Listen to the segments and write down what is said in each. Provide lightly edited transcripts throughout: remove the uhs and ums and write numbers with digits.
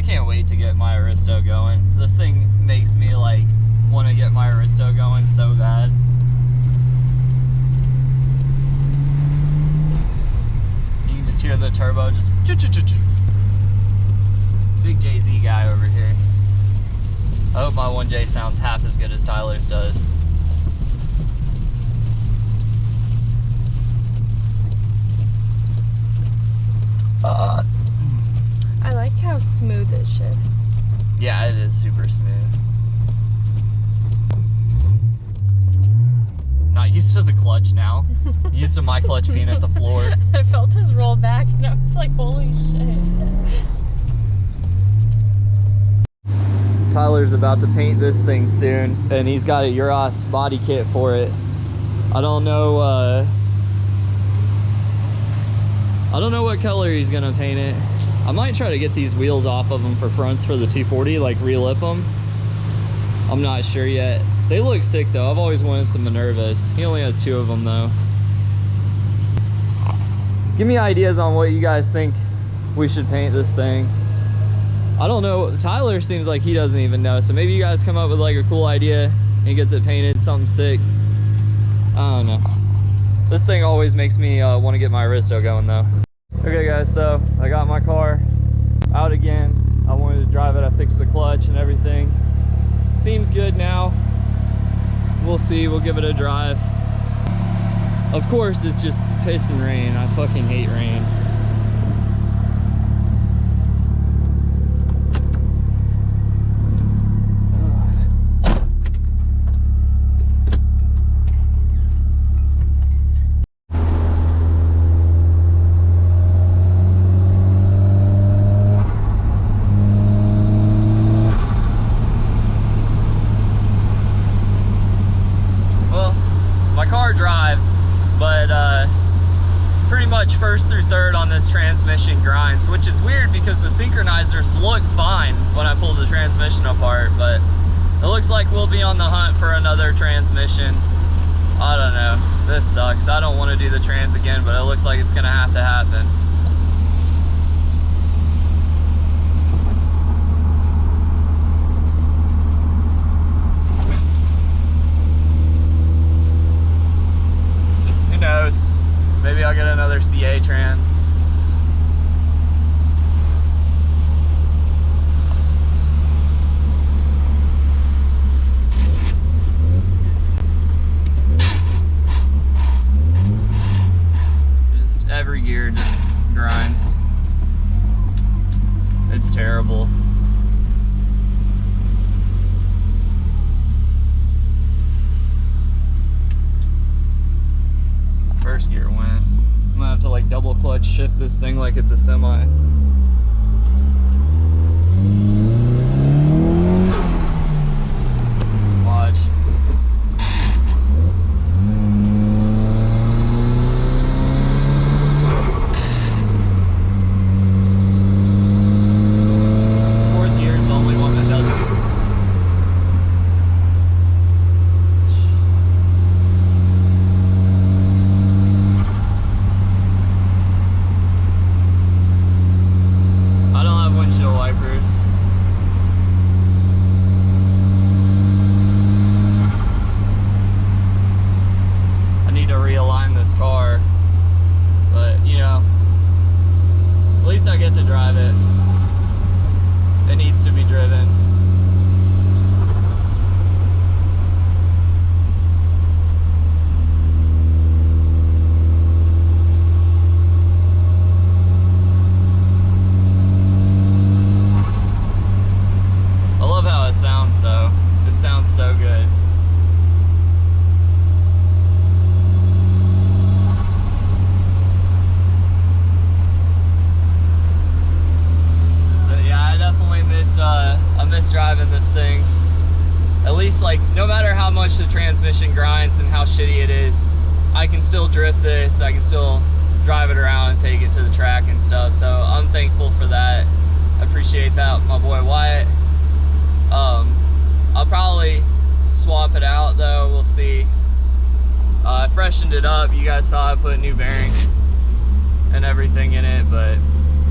can't wait to get my Aristo going. This thing makes me like want to get my Aristo going so bad. You can just hear the turbo just big Jay-Z guy over here. I hope my 1J sounds half as good as Tyler's does. I like how smooth it shifts. Yeah, it is super smooth. Not used to the clutch now. Used to my clutch being at the floor. I felt his roll back and I was like, holy shit. Tyler's about to paint this thing soon, and he's got a Euros body kit for it. I don't know what color he's gonna paint it. I might try to get these wheels off of them for fronts for the 240, like re-lip them. I'm not sure yet. They look sick though. I've always wanted some Minervas. He only has 2 of them though. Give me ideas on what you guys think we should paint this thing. I don't know. Tyler seems like he doesn't even know. So maybe you guys come up with like a cool idea and gets it painted, something sick. I don't know. This thing always makes me want to get my Aristo going though. Okay guys, so I got my car out again. I wanted to drive it. I fixed the clutch and everything. Seems good now. We'll see. We'll give it a drive. Of course, it's just piss and rain. I fucking hate rain. First through third on this transmission grinds, which is weird because the synchronizers look fine when I pull the transmission apart, but it looks like we'll be on the hunt for another transmission. I don't know. This sucks. I don't want to do the trans again, but it looks like it's gonna have to happen. Who knows? Maybe I'll get another CA trans. Just every gear just grinds. It's terrible. First gear went. I'm gonna have to like double clutch shift this thing like it's a semi. Watch. Fourth gear is the only one that does it. I get to drive it. It needs to be driven. I love how it sounds though. It sounds so good. I miss driving this thing. At least like no matter how much the transmission grinds and how shitty it is, I can still drift this. I can still drive it around and take it to the track and stuff. So I'm thankful for that. I appreciate that, my boy Wyatt. I'll probably swap it out though. We'll see. I freshened it up. You guys saw I put new bearings and everything in it, but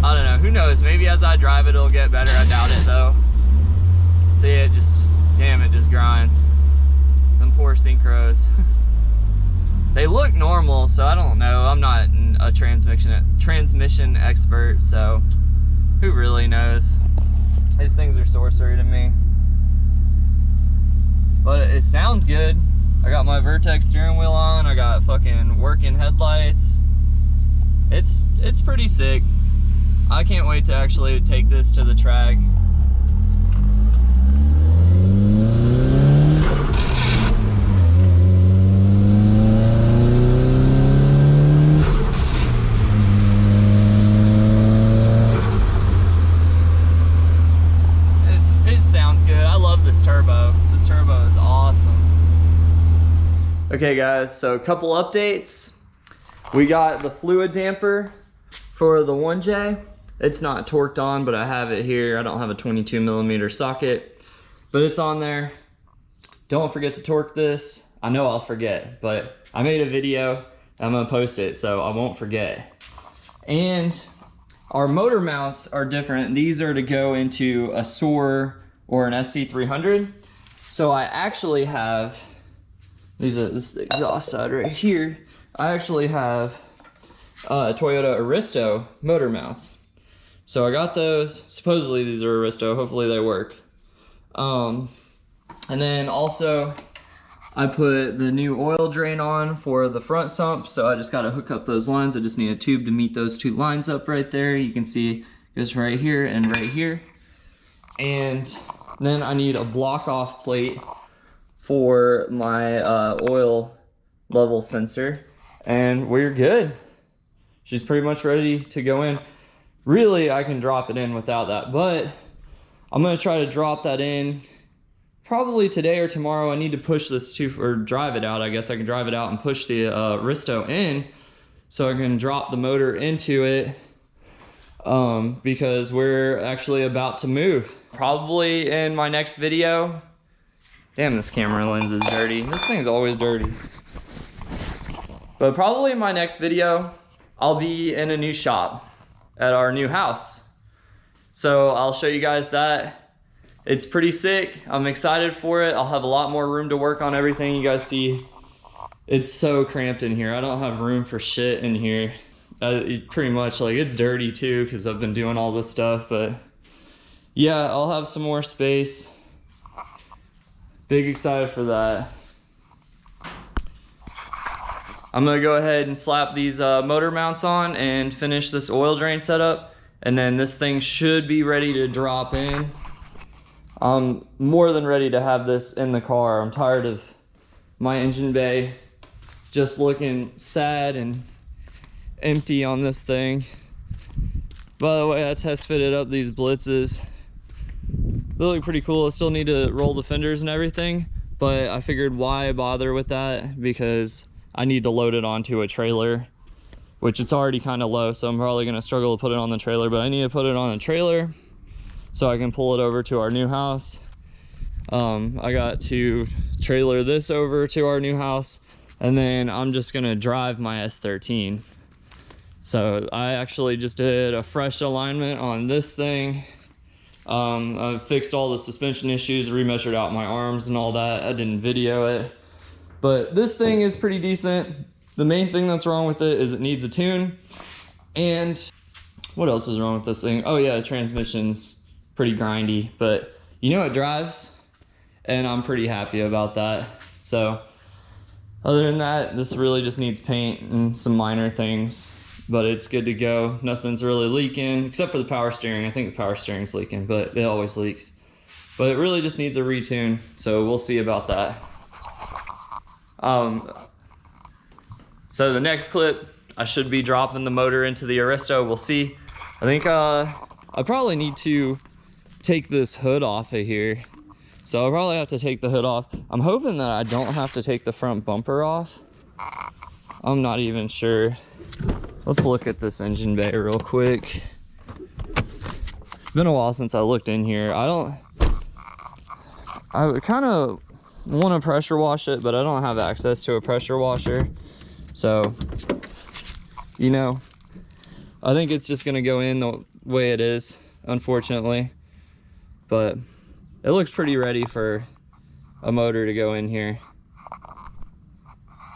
I don't know, who knows, maybe as I drive it it'll get better. I doubt it though. See, it just, damn, it just grinds. Them poor synchros. They look normal, so I don't know. I'm not a transmission expert, so who really knows? These things are sorcery to me. But it sounds good. I got my Vertex steering wheel on. I got fucking working headlights. It's pretty sick. I can't wait to actually take this to the track. It sounds good. I love this turbo. This turbo is awesome. Okay guys, so a couple updates. We got the fluid damper for the 1J. It's not torqued on, but I have it here. I don't have a 22mm socket, but it's on there. Don't forget to torque this. I know I'll forget, but I made a video. I'm gonna post it, so I won't forget. And our motor mounts are different. These are to go into a SOAR or an SC300. So I actually have, this is the exhaust side right here. I actually have Toyota Aristo motor mounts. So I got those. Supposedly these are Aristo. Hopefully they work. And then also I put the new oil drain on for the front sump. So I just got to hook up those lines. I just need a tube to meet those two lines up right there. You can see it goes right here and right here. And then I need a block off plate for my oil level sensor. And we're good. She's pretty much ready to go in. Really, I can drop it in without that, but I'm gonna try to drop that in probably today or tomorrow. I need to push this or drive it out. I guess I can drive it out and push the Aristo in so I can drop the motor into it because we're actually about to move. Probably in my next video. Damn, this camera lens is dirty. This thing's always dirty. But probably in my next video, I'll be in a new shop at our new house. So I'll show you guys that. It's pretty sick. I'm excited for it. I'll have a lot more room to work on everything. You guys see, it's so cramped in here. I don't have room for shit in here. Pretty much, like, it's dirty too because I've been doing all this stuff, but yeah, I'll have some more space. Big excited for that. I'm gonna go ahead and slap these motor mounts on and finish this oil drain setup, and then this thing should be ready to drop in. I'm more than ready to have this in the car. I'm tired of my engine bay just looking sad and empty on this thing. By the way, I test fitted up these blitzes. They look pretty cool. I still need to roll the fenders and everything, but I figured why bother with that, because I need to load it onto a trailer, which it's already kind of low, so I'm probably going to struggle to put it on the trailer, but I need to put it on a trailer so I can pull it over to our new house. I got to trailer this over to our new house, and then I'm just going to drive my S13. So I actually just did a fresh alignment on this thing. I fixed all the suspension issues, remeasured out my arms and all that. I didn't video it. But this thing is pretty decent. The main thing that's wrong with it is it needs a tune. And what else is wrong with this thing? Oh yeah, the transmission's pretty grindy, but you know it drives, and I'm pretty happy about that. So other than that, this really just needs paint and some minor things, but it's good to go. Nothing's really leaking, except for the power steering. I think the power steering's leaking, but it always leaks. But it really just needs a retune, so we'll see about that. So the next clip, I should be dropping the motor into the Aristo. We'll see. I think I probably need to take this hood off of here. So I'll probably have to take the hood off. I'm hoping that I don't have to take the front bumper off. I'm not even sure. Let's look at this engine bay real quick. It's been a while since I looked in here. I kind of want to pressure wash it, but I don't have access to a pressure washer. So, you know, I think it's just gonna go in way it is, unfortunately. But it looks pretty ready for a motor to go in here.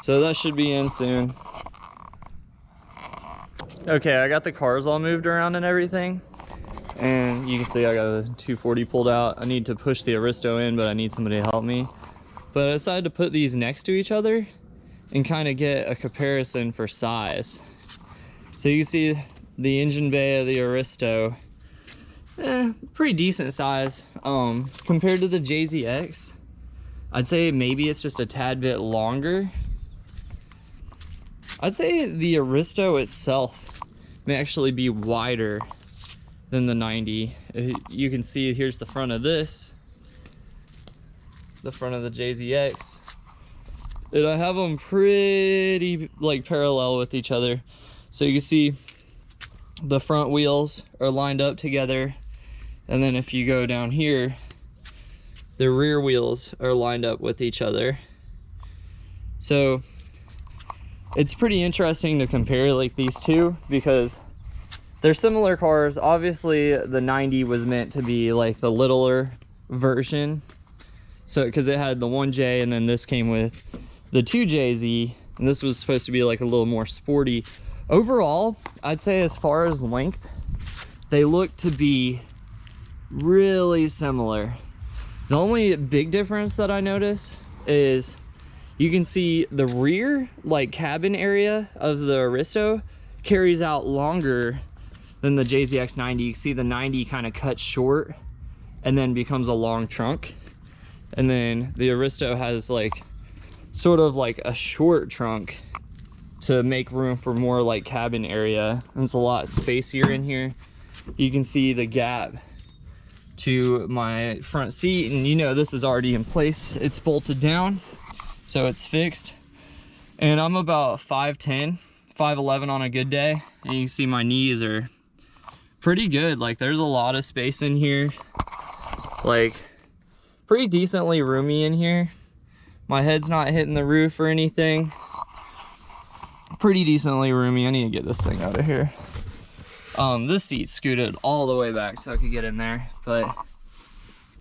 So that should be in soon. Okay, I got the cars all moved around and everything. And you can see I got a 240 pulled out. I need to push the Aristo in, but I need somebody to help me. But I decided to put these next to each other and kind of get a comparison for size. So you can see the engine bay of the Aristo, pretty decent size. Compared to the JZX, I'd say maybe it's just a tad bit longer. I'd say the Aristo itself may actually be wider than the 90. You can see here's the front of this, the front of the JZX, and I have them pretty like parallel with each other. So you can see the front wheels are lined up together, and then if you go down here, the rear wheels are lined up with each other. So it's pretty interesting to compare like these two because they're similar cars. Obviously the 90 was meant to be like the littler version, so because it had the 1J, and then this came with the 2JZ, and this was supposed to be like a little more sporty. Overall, I'd say as far as length, they look to be really similar. The only big difference that I notice is you can see the rear like cabin area of the Aristo carries out longer than the JZX 90. You can see the 90 kind of cuts short and then becomes a long trunk. And then the Aristo has like sort of like a short trunk to make room for more like cabin area. And it's a lot spacier in here. You can see the gap to my front seat, and you know this is already in place. It's bolted down, so it's fixed. And I'm about 5'10", 5'11" on a good day. And you can see my knees are pretty good. Like there's a lot of space in here, like pretty decently roomy in here. My head's not hitting the roof or anything. Pretty decently roomy. I need to get this thing out of here. This seat scooted all the way back so I could get in there, but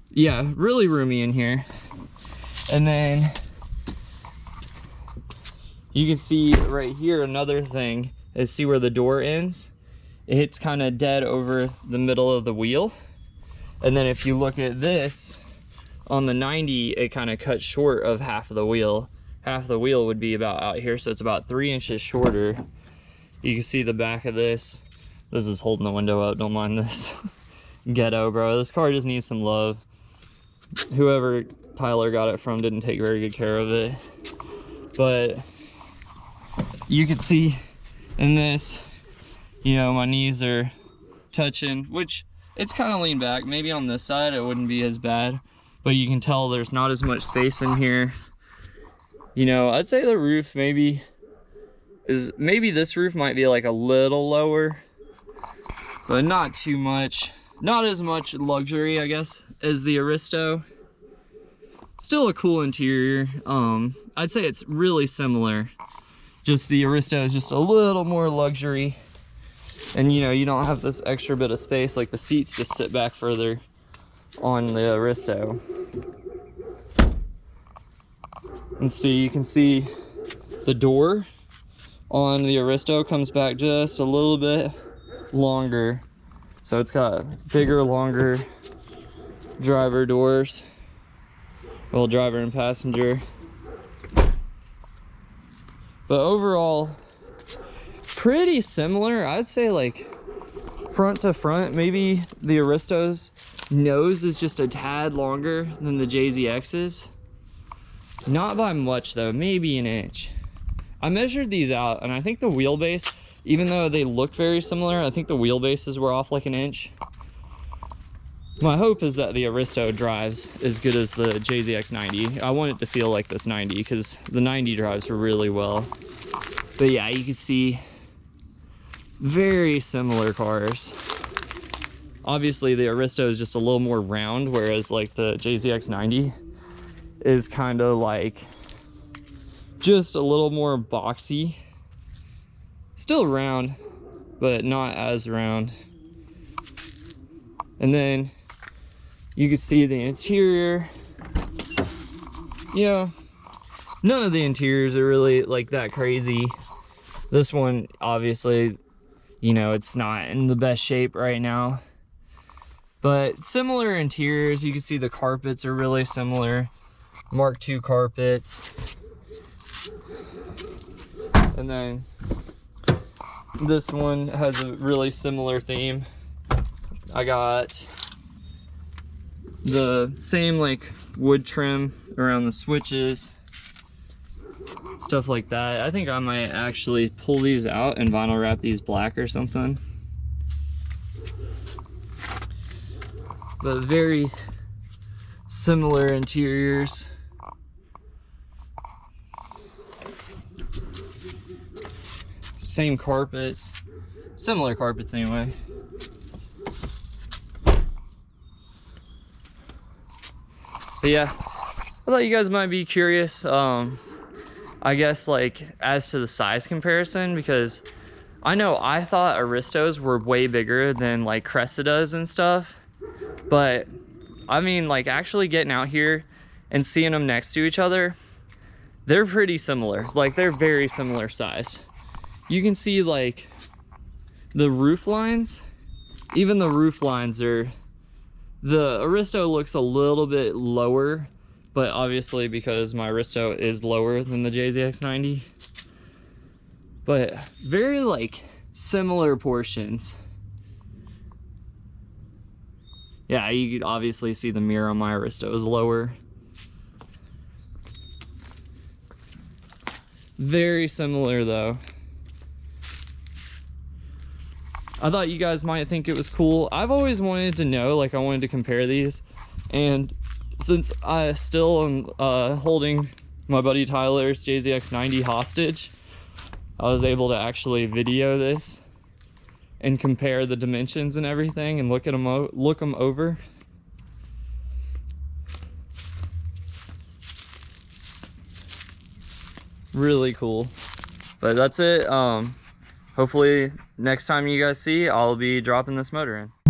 yeah, really roomy in here. And then you can see right here, another thing is, see where the door ends? It hits kind of dead over the middle of the wheel. And then if you look at this, on the 90, it kind of cuts short of half of the wheel. Half of the wheel would be about out here, so it's about 3 inches shorter. You can see the back of this. This is holding the window up, don't mind this. Ghetto, bro. This car just needs some love. Whoever Tyler got it from didn't take very good care of it. But you can see in this, you know, my knees are touching, which it's kind of leaned back. Maybe on this side it wouldn't be as bad, but you can tell there's not as much space in here. You know, I'd say the roof maybe this roof might be like a little lower, but not too much. Not as much luxury, I guess, as the Aristo. Still a cool interior. I'd say it's really similar. Just the Aristo is just a little more luxury. And you know, you don't have this extra bit of space, like the seats just sit back further on the Aristo. And see, you can see the door on the Aristo comes back just a little bit longer. So it's got bigger, longer driver doors. Well, driver and passenger. But overall, pretty similar. I'd say like front to front, maybe the Aristo's nose is just a tad longer than the JZX's. Not by much though, maybe an inch. I measured these out and I think the wheelbase, even though they look very similar, I think the wheelbases were off like an inch. My hope is that the Aristo drives as good as the JZX 90. I want it to feel like this 90 because the 90 drives really well. But yeah, you can see very similar cars. Obviously the Aristo is just a little more round, whereas like the JZX 90 is kind of like just a little more boxy. Still round, but not as round. And then you can see the interior. You know, none of the interiors are really like that crazy. This one, obviously, you know, it's not in the best shape right now. But similar interiors. You can see the carpets are really similar. Mark II carpets. And then this one has a really similar theme. I got the same like wood trim around the switches, stuff like that. I think I might actually pull these out and vinyl wrap these black or something. But very similar interiors. Same carpets, similar carpets anyway. But yeah, I thought you guys might be curious, I guess, like, as to the size comparison, because I know I thought Aristos were way bigger than like Cressidas and stuff, but I mean, like, actually getting out here and seeing them next to each other, they're pretty similar. Like, they're very similar sized. You can see like the roof lines, even the roof lines are, the Aristo looks a little bit lower, but obviously because my Aristo is lower than the JZX90. But very like similar portions. Yeah, you could obviously see the mirror on my Aristo is lower. Very similar though. I thought you guys might think it was cool. I've always wanted to know, like, I wanted to compare these, and since I still am holding my buddy Tyler's JZX90 hostage, I was able to actually video this and compare the dimensions and everything and look them over. Really cool. But that's it. Hopefully next time you guys see, I'll be dropping this motor in.